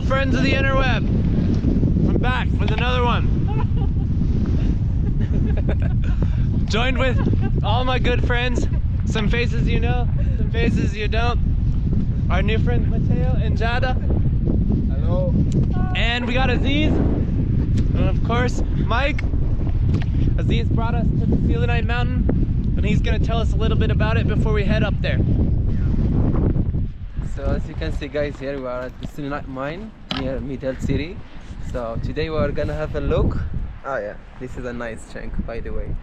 friends of the interweb. I'm back with another one. Joined with all my good friends. Some faces you know, some faces you don't. Our new friends Mateo and Jada. Hello. And we got Aziz. And of course, Mike. Aziz brought us to the Selenite Mountain, and he's gonna tell us a little bit about it before we head up there. So as you can see, guys, here we are at the Selenite mine near Middle City. So today we are gonna have a look. Oh yeah, this is a nice chunk, by the way.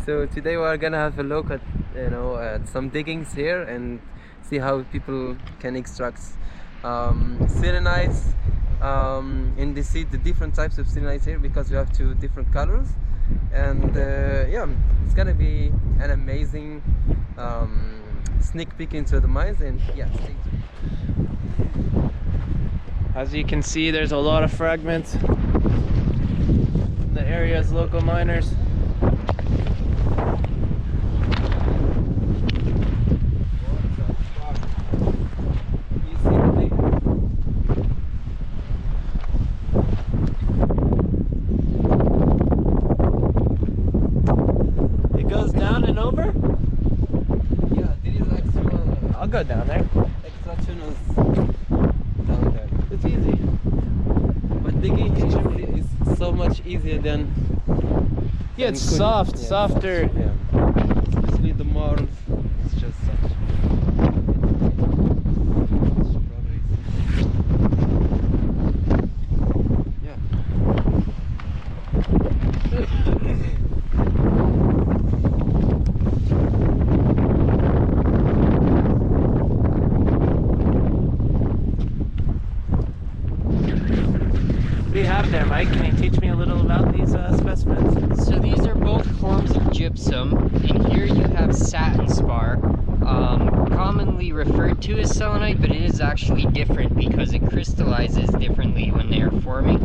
So today we are gonna have a look at at some diggings here and see how people can extract selenites. And they see the different types of selenites here because we have two different colors. And yeah, it's gonna be an amazing sneak peek into the mines, and yeah, stay tuned. As you can see, there's a lot of fragments in the area's local miners. It goes down and over? Yeah, this is actual. I'll go down there. Extraction is down there. It's easy. But digging here is so much easier than. Yeah, it's than soft, yeah, softer. Yeah. Especially the marls. It's just such. Yeah. What do you have there, Mike? Can you teach me a little about these specimens? So these are both forms of gypsum, and here you have satin spar, commonly referred to as selenite, but it is actually different because it crystallizes differently when they are forming.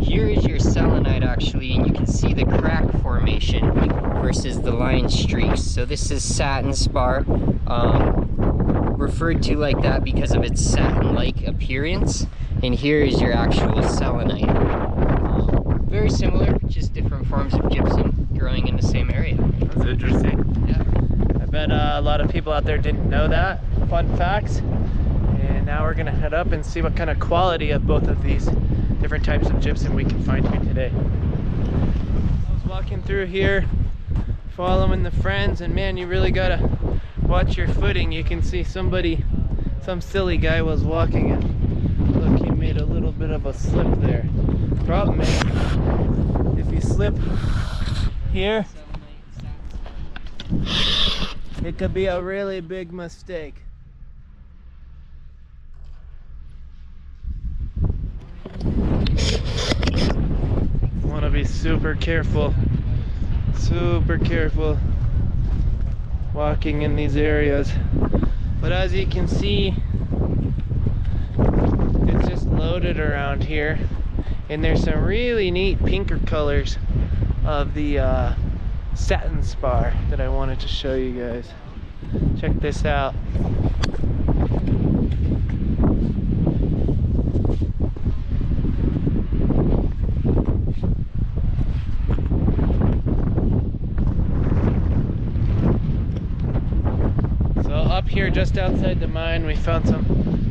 Here is your selenite actually, and you can see the crack formation versus the line streaks. So this is satin spar, referred to like that because of its satin-like appearance, and here is your actual selenite. Very similar, just different forms of gypsum growing in the same area. That's interesting. Yeah. I bet a lot of people out there didn't know that. Fun facts. And now we're gonna head up and see what kind of quality of both of these different types of gypsum we can find here today. I was walking through here, following the friends, and man, you really gotta watch your footing. You can see some silly guy was walking, and look, he made a little bit of a slip there. Problem is, if you slip here, it could be a really big mistake. Want to be super careful walking in these areas. But as you can see, it's just loaded around here, and there's some really neat pinker colors of the satin spar that I wanted to show you guys. Check this out. So up here just outside the mine we found some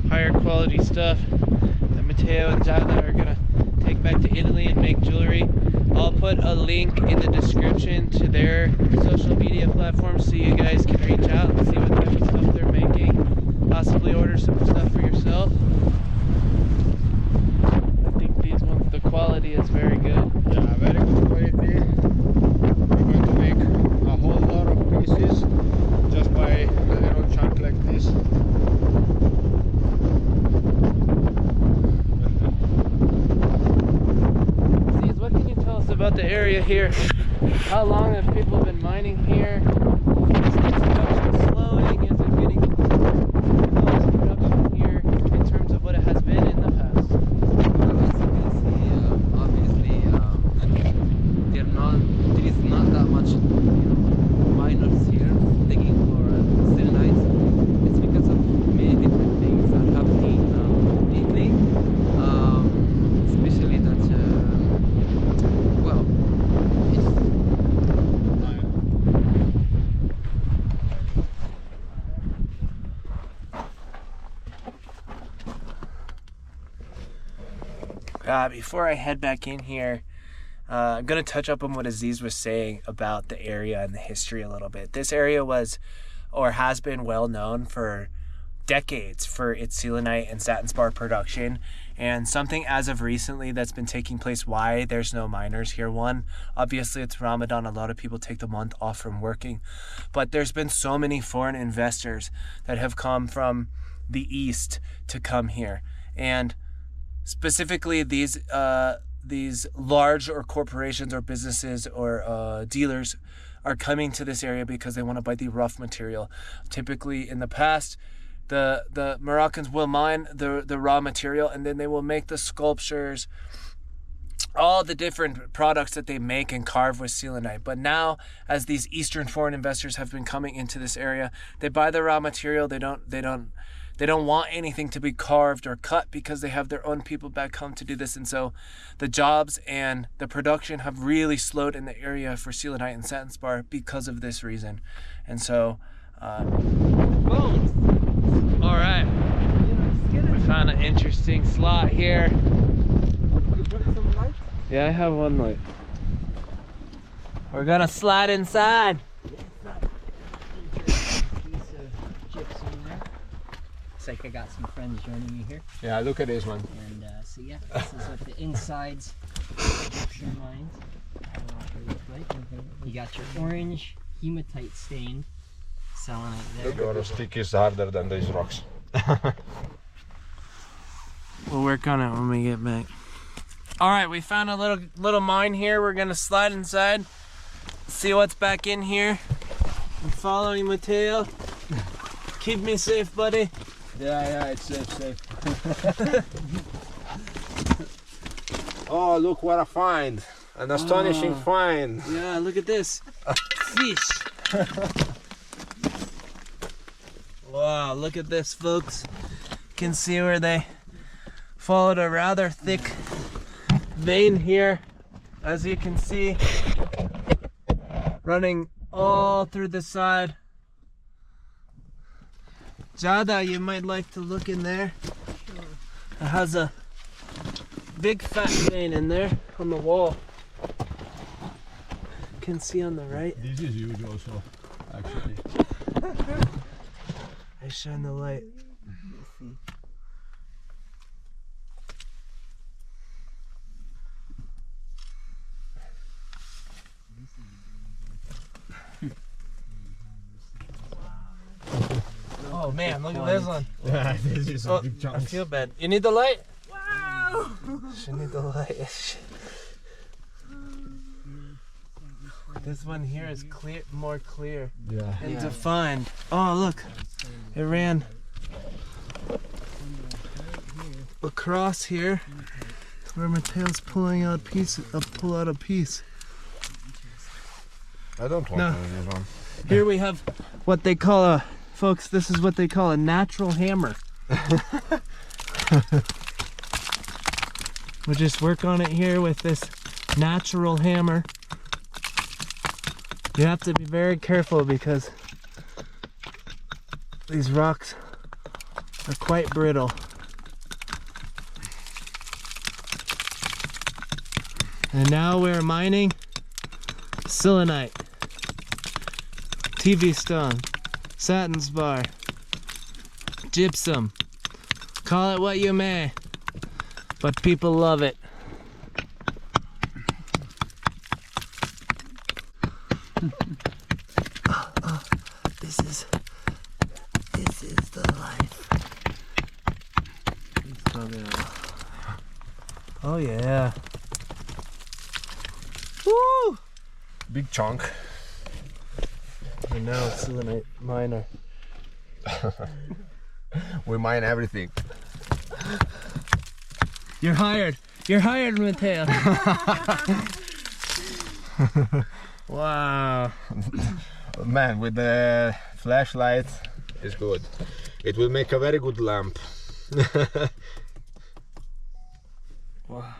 higher quality stuff that Mateo and Jada are gonna take back to Italy and make jewelry. I'll put a link in the description to their social media platforms so you guys can reach out and see what type of stuff they're making. Possibly order some stuff for yourself. I think these ones, the quality is very good. Yeah, very good quality. We're going to make a whole lot of pieces just by a little chunk like this. What can you tell us about the area here? How long have people been mining here? Is the production slowing? Is it getting closer? How is production here in terms of what it has been in the past? As you can see, obviously, there is not that much miners here digging for selenites. It's because of many different things that are happening lately. Before I head back in here, I'm going to touch up on what Aziz was saying about the area and the history a little bit. This area was, or has been, well known for decades for its selenite and satin spar production, and something as of recently that's been taking place. Why there's no miners here? One, obviously it's Ramadan, a lot of people take the month off from working, but there's been so many foreign investors that have come from the east to come here, and specifically these large or corporations or businesses or dealers are coming to this area because they want to buy the rough material. Typically in the past, the Moroccans will mine the raw material, and then they will make the sculptures, all the different products that they make and carve with selenite. But now, as these Eastern foreign investors have been coming into this area, they buy the raw material. They don't want anything to be carved or cut because they have their own people back home to do this. And so the jobs and the production have really slowed in the area for selenite and satin spar because of this reason. And so all right, we found an interesting slot here. You brought some light? Yeah, I have one light. We're gonna slide inside. Piece of gypsum there. Looks like I got some friends joining me here. Yeah, look at this one. And so yeah, this is what the insides of gypsum mines look like. You got your orange hematite stain selenite there. Your stick is harder than these rocks. We'll work on it when we get back. All right, we found a little mine here. We're gonna slide inside, see what's back in here. I'm following Matteo. Keep me safe, buddy. Yeah, it's safe. Oh, look what I find. An astonishing find. Yeah, look at this. Fish. Wow, look at this, folks. You can see where they followed a rather thick vein here, as you can see, running all through the side. Jada, you might like to look in there. It has a big fat vein in there on the wall. You can see on the right. This is huge also, actually. I shine the light. Oh man, look at this one. Yeah, this is a big I chunk. feel bad. You need the light? Wow! She need the light. This one here is clear, more clear Yeah. and defined. Oh look, it ran across here where Mateo's pulling out pull out a piece. I don't want No. this one. Here we have what they call a, folks, this is what they call a natural hammer. We'll just work on it here with this natural hammer. You have to be very careful because these rocks are quite brittle. And now we're mining selenite, TV stone, satin spar, gypsum. Call it what you may, but people love it. This is the life. Oh yeah. Woo! Big chunk. And now it's selenite miner. We mine everything. You're hired. You're hired, Matteo. Wow. Man, with the flashlight, it's good. It will make a very good lamp. Wow.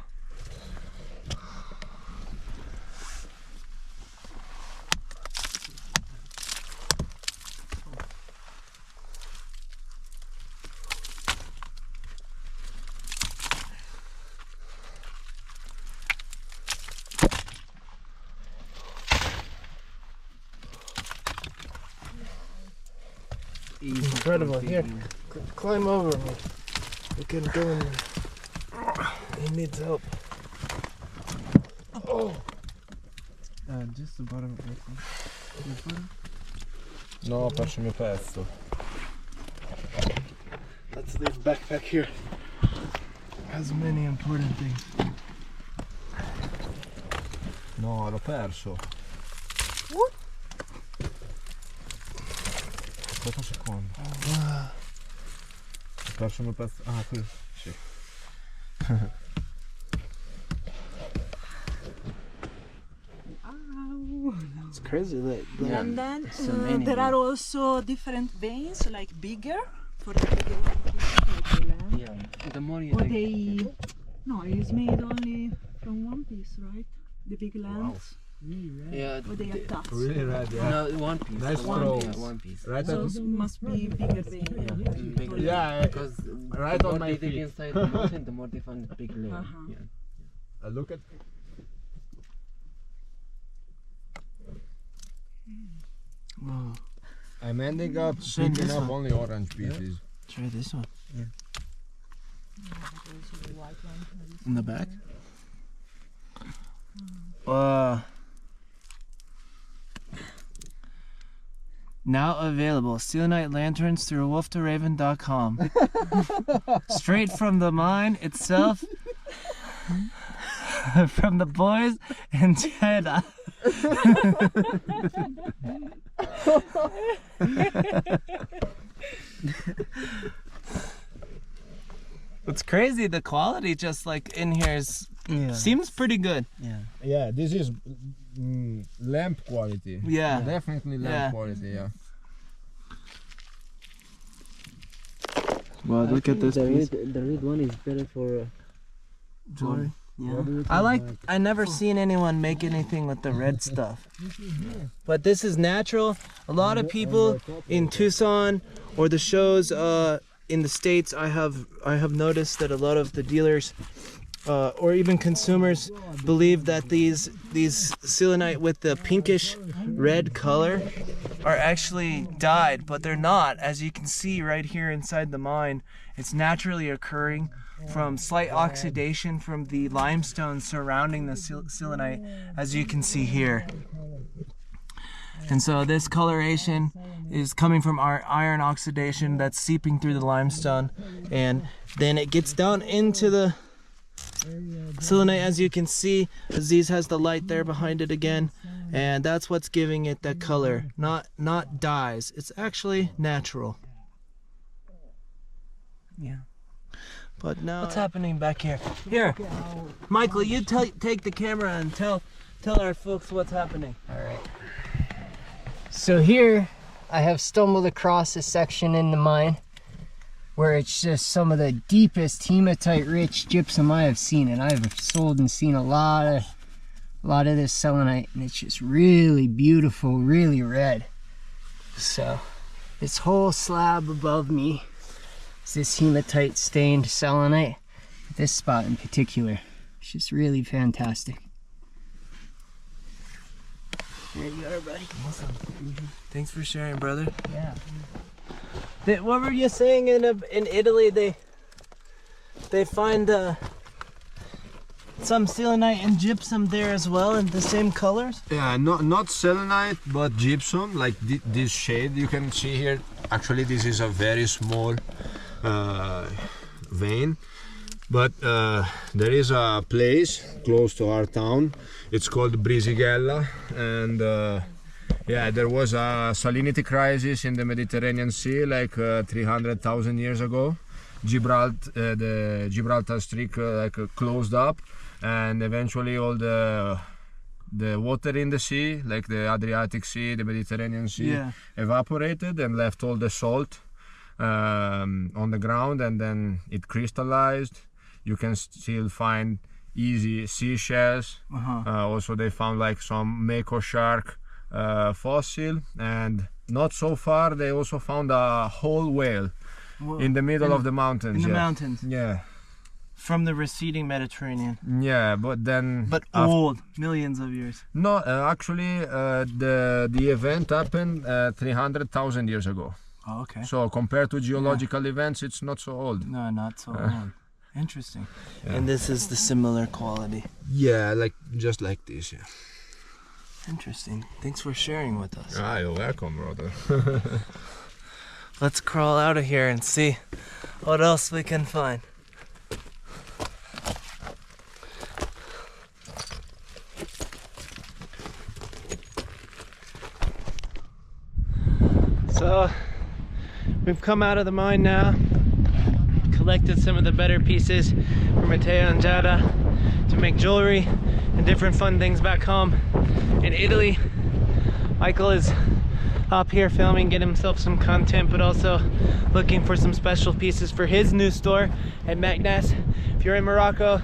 Incredible. Here, climb over me. We can go in there. He needs help. Oh. Just the bottom of it. No, perso il mio pezzo. Let's leave backpack here. Has many important things. No, l'ho perso. Aspetta un secondo. Ho perso il mio pezzo. Ah, qui. Sì. It's crazy that. And then there are also different veins, like bigger for the bigger pieces, like the lamb. Yeah, the more you Or take. they, no, it's made only from one piece, right? The big lambs. Yeah, Or they attach. Really red, yeah. no, one piece. Nice one, throw. yeah, one piece. Right So at it must be bigger vein. Bigger. Yeah, Because right the on more my they dig feet. inside the mountain, the more they find the big layer. Uh-huh. Yeah. look at. Whoa. I'm ending up Same picking this up one. only orange pieces. Try this one. In the back? Now available, Selenite lanterns through wolftoraven.com. Straight from the mine itself, from the boys and Ted. It's crazy, the quality just like in here is seems pretty good. Yeah, this is lamp quality. Yeah. Definitely lamp Yeah. quality, yeah. Well, look at this piece. The red one is better for Jewelry. yeah. I never seen anyone make anything with the red stuff. But this is natural. A lot of people in Tucson or the shows in the States, I have noticed that a lot of the dealers or even consumers believe that these selenite with the pinkish red color are actually dyed, but they're not. As you can see right here inside the mine, it's naturally occurring from slight oxidation from the limestone surrounding the selenite, as you can see here. And so this coloration is coming from our iron oxidation that's seeping through the limestone, and then it gets down into the selenite, as you can see. Aziz has the light there behind it again, and that's what's giving it that color, not dyes. It's actually natural. Yeah. But now what's happening back here? Here, Michael, you take the camera and tell our folks what's happening. All right. So here I have stumbled across a section in the mine where it's just some of the deepest hematite-rich gypsum I have seen, and I've sold and seen a lot of this selenite, and it's just really beautiful, really red. So this whole slab above me is this hematite-stained selenite. This spot in particular, it's just really fantastic. There you are, buddy. Awesome. Thanks for sharing, brother. Yeah. What were you saying in Italy? They find some selenite and gypsum there as well in the same colors? Yeah, not selenite, but gypsum, like this shade you can see here. Actually, this is a very small vein, but there is a place close to our town. It's called Brisighella, and yeah, there was a salinity crisis in the Mediterranean Sea like 300,000 years ago. The Gibraltar Strait closed up, and eventually all the water in the sea, like the Adriatic Sea, the Mediterranean Sea, evaporated and left all the salt on the ground, and then it crystallized. You can still find easy seashells. Also they found like some mako shark fossil, and not so far they also found a whole whale. Whoa. In the middle of the mountains. In the mountains. Yeah. From the receding Mediterranean. Yeah, but then. But old, millions of years. No, actually, the event happened 300,000 years ago. Oh, okay. So compared to geological events, it's not so old. No, not so old. Interesting. Yeah. And this is the similar quality. Yeah, like just like this. Yeah. Interesting. Thanks for sharing with us. Ah, you're welcome, brother. Let's crawl out of here and see what else we can find. So we've come out of the mine now, collected some of the better pieces for Matteo and Giada to make jewelry and different fun things back home in Italy. Michael is up here filming, getting himself some content, but also looking for some special pieces for his new store at Meknes. If you're in Morocco,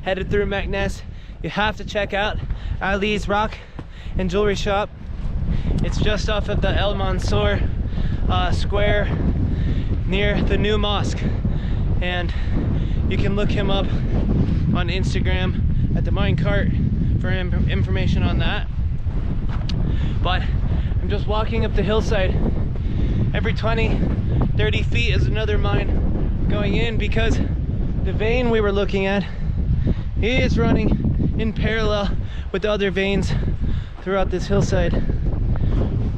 headed through Meknes, you have to check out Ali's Rock and Jewelry Shop. It's just off of the El Mansour square near the new mosque, and you can look him up on Instagram at the minecart for information on that. But I'm just walking up the hillside. Every 20-30 feet is another mine going in, because the vein we were looking at is running in parallel with the other veins throughout this hillside.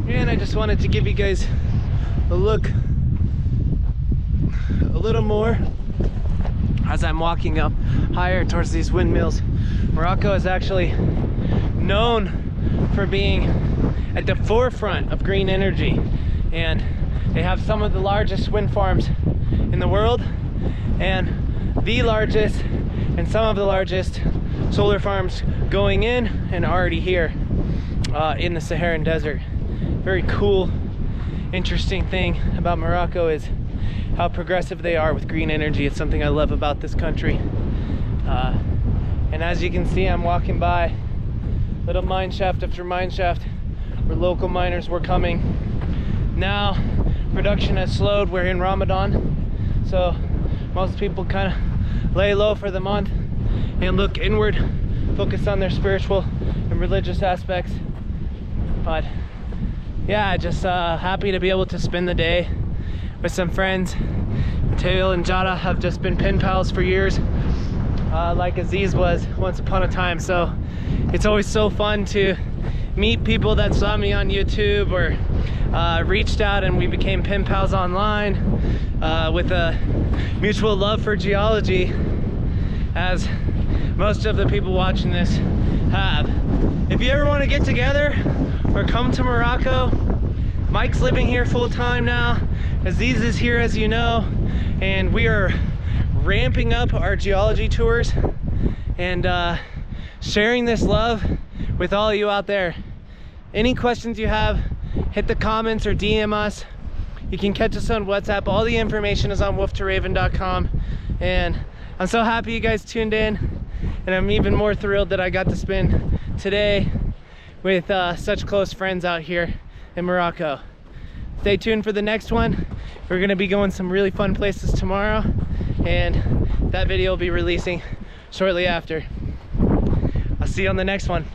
And I just wanted to give you guys a look a little more as I'm walking up higher towards these windmills. Morocco is actually known for being at the forefront of green energy, and they have some of the largest wind farms in the world, and the largest and some of the largest solar farms going in and already here in the Saharan desert. Very cool, interesting thing about Morocco is how progressive they are with green energy. It's something I love about this country. And as you can see, I'm walking by little mine shaft after mine shaft where local miners were coming. Now production has slowed. We're in Ramadan, so most people kind of lay low for the month and look inward, focus on their spiritual and religious aspects. But yeah, just happy to be able to spend the day with some friends. Matteo and Giada have just been pen pals for years, like Aziz was once upon a time. So it's always so fun to meet people that saw me on YouTube or reached out and we became pen pals online with a mutual love for geology, as most of the people watching this have. If you ever want to get together or come to Morocco, Mike's living here full time now. Aziz is here, as you know, and we are ramping up our geology tours and sharing this love with all of you out there. Any questions you have, hit the comments or DM us. You can catch us on WhatsApp. All the information is on wolftoraven.com, and I'm so happy you guys tuned in, and I'm even more thrilled that I got to spend today with such close friends out here in Morocco. Stay tuned for the next one. We're gonna be going some really fun places tomorrow, and that video will be releasing shortly after. I'll see you on the next one.